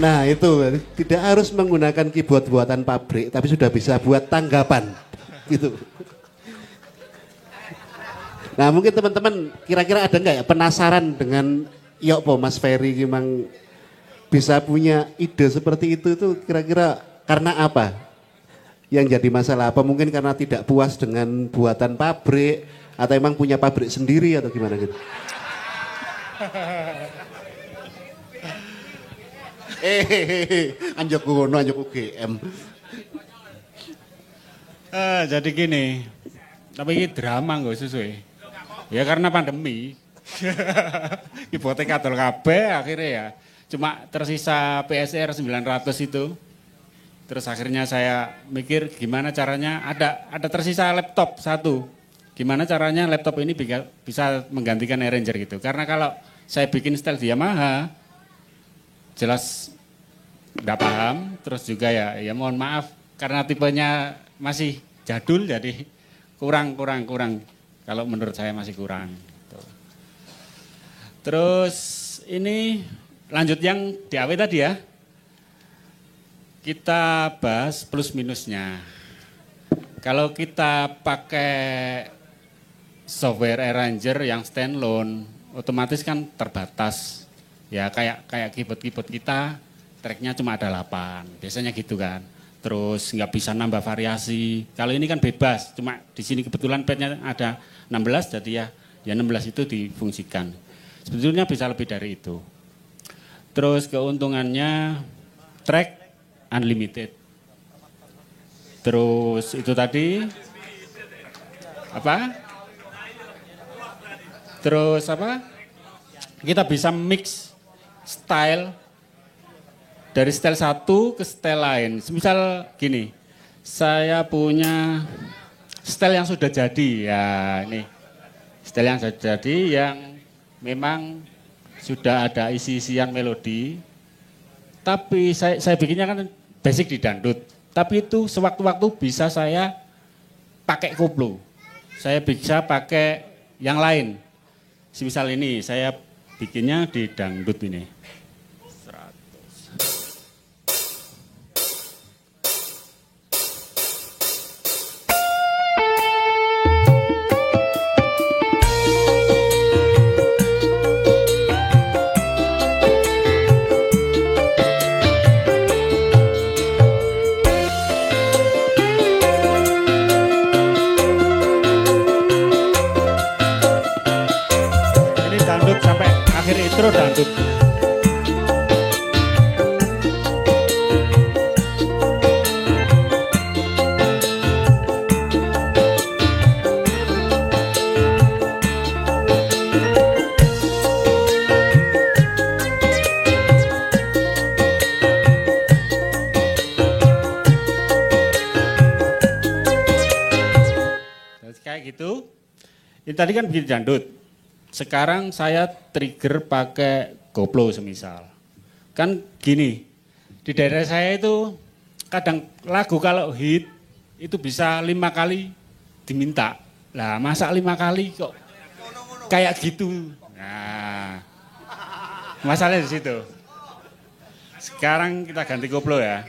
Nah itu tidak harus menggunakan keyboard buatan pabrik, tapi sudah bisa buat tanggapan, gitu. Nah mungkin teman-teman kira-kira ada nggak ya penasaran dengan Yokpo Mas Ferry memang bisa punya ide seperti itu kira-kira karena apa? Yang jadi masalah apa? Mungkin karena tidak puas dengan buatan pabrik atau emang punya pabrik sendiri atau gimana gitu? Anjok gono, anjok UGM. Jadi gini, tapi ini drama nggak sesuai. Ya karena pandemi. Hipotek atol kabeh akhirnya ya. Cuma tersisa PSR 900 itu. Terus akhirnya saya mikir gimana caranya, ada tersisa laptop satu. Gimana caranya laptop ini bisa menggantikan Arranger gitu. Karena kalau saya bikin style di Yamaha, jelas nggak paham. Terus juga ya mohon maaf, karena tipenya masih jadul jadi kurang. Kalau menurut saya masih kurang. Gitu. Terus ini lanjut yang DAW tadi ya. Kita bahas plus minusnya. Kalau kita pakai software arranger yang standalone, otomatis kan terbatas. Ya kayak keyboard kita, tracknya cuma ada 8, biasanya gitu kan. Terus nggak bisa nambah variasi. Kalau ini kan bebas, cuma di sini kebetulan padnya ada 16, jadi ya 16 itu difungsikan. Sebetulnya bisa lebih dari itu. Terus keuntungannya track unlimited. Terus itu tadi apa? Terus apa? Kita bisa mix style dari style satu ke style lain. Misal gini, saya punya style yang sudah jadi ya ini. Style yang sudah jadi yang memang sudah ada isi-isian melodi. Tapi saya bikinnya kan basic di dangdut, tapi itu sewaktu-waktu bisa saya pakai koplo, saya bisa pakai yang lain. Misal ini saya bikinnya di dangdut ini. 100. Sampai akhir intro dangdut. Kayak gitu. Ini tadi kan bikin dangdut. Sekarang saya trigger pakai koplo semisal. Kan gini, di daerah saya itu kadang lagu kalau hit itu bisa 5 kali diminta. Lah masa 5 kali kok kayak gitu. Nah, masalahnya di situ. Sekarang kita ganti koplo ya.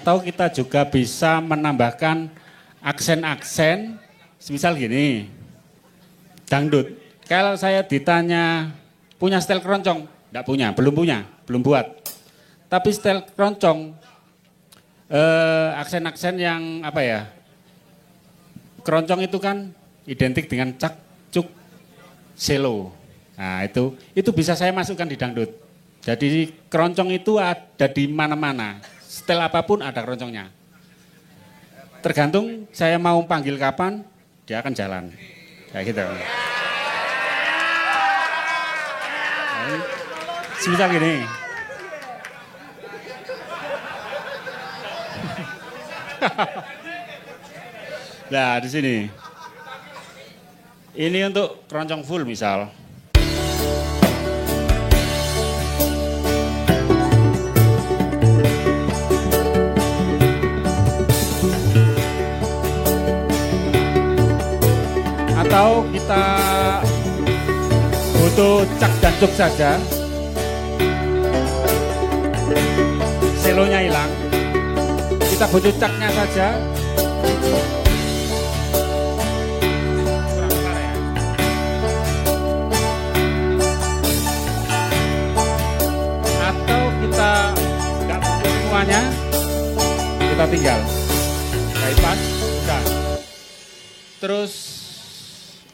Atau kita juga bisa menambahkan aksen-aksen, misal gini, dangdut. Kalau saya ditanya punya style keroncong? Enggak punya, belum buat. Tapi style keroncong, aksen-aksen yang apa ya, keroncong itu kan identik dengan cak, cuk, selo. Nah itu bisa saya masukkan di dangdut. Jadi keroncong itu ada di mana-mana, style apapun ada keroncongnya. Tergantung saya mau panggil kapan, dia akan jalan. Kayak gitu. Semisal gini. Nah, di sini. Ini untuk keroncong full misal. Atau kita butuh cak dan cuk saja, selonya hilang, kita butuh caknya saja. Kurang besar ya. Atau kita nggak butuh semuanya, kita tinggal bypass, udah. Terus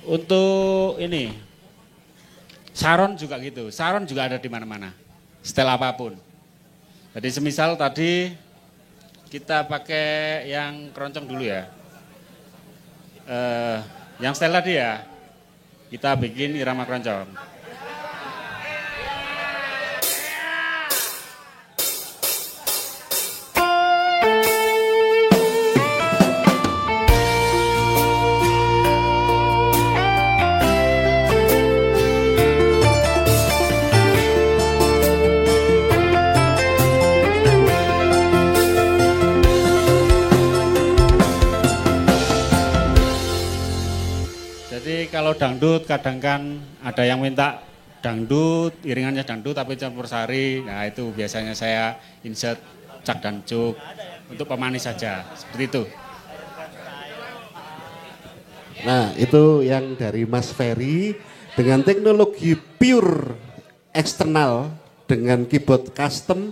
untuk ini, saron juga gitu. Saron juga ada di mana-mana. Setel apapun. Jadi semisal tadi kita pakai yang keroncong dulu ya. Yang setel tadi ya, kita bikin irama keroncong. Jadi kalau dangdut kadang kan ada yang minta dangdut, iringannya dangdut tapi campur sari. Nah itu biasanya saya insert cak dan cuk untuk pemanis saja, seperti itu. Nah itu yang dari Mas Ferry dengan teknologi pure eksternal dengan keyboard custom,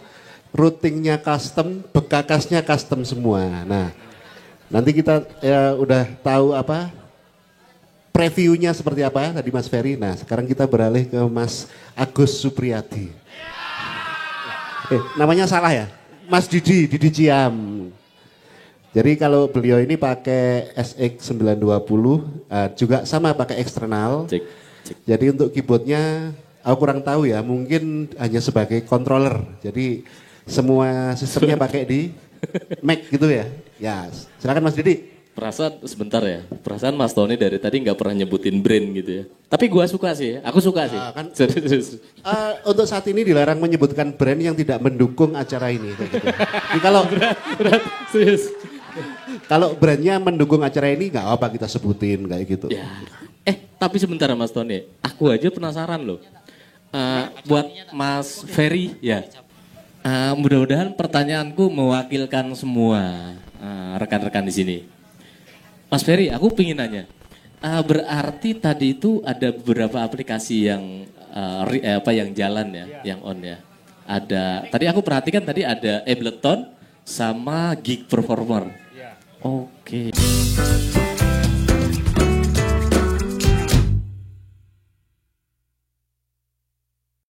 routingnya custom, bekakasnya custom semua. Nah nanti kita ya udah tahu apa previewnya seperti apa tadi Mas Ferry. Nah sekarang kita beralih ke Mas Agus Supriyadi. Namanya salah ya? Mas Didi Ciam. Jadi kalau beliau ini pakai SX 920 juga sama pakai eksternal. Cek. Jadi untuk keyboardnya aku kurang tahu ya, mungkin hanya sebagai controller. Jadi semua sistemnya pakai di Mac gitu ya. Ya silakan Mas Didi. Perasaan sebentar ya, perasaan Mas Tony dari tadi nggak pernah nyebutin brand gitu ya. Tapi gua suka sih, aku suka sih. Kan, untuk saat ini dilarang menyebutkan brand yang tidak mendukung acara ini. Gitu. Jadi kalau berat, serius. Kalau brandnya mendukung acara ini nggak apa kita sebutin kayak gitu. Ya. Tapi sebentar Mas Tony, aku aja penasaran loh. Buat Mas Ferry ya. Mudah-mudahan pertanyaanku mewakilkan semua rekan-rekan di sini. Mas Ferry, aku pengen nanya, berarti tadi itu ada beberapa aplikasi yang yang jalan ya, yang on ya. Ada, tadi aku perhatikan tadi ada Ableton sama Gig Performer. Oke.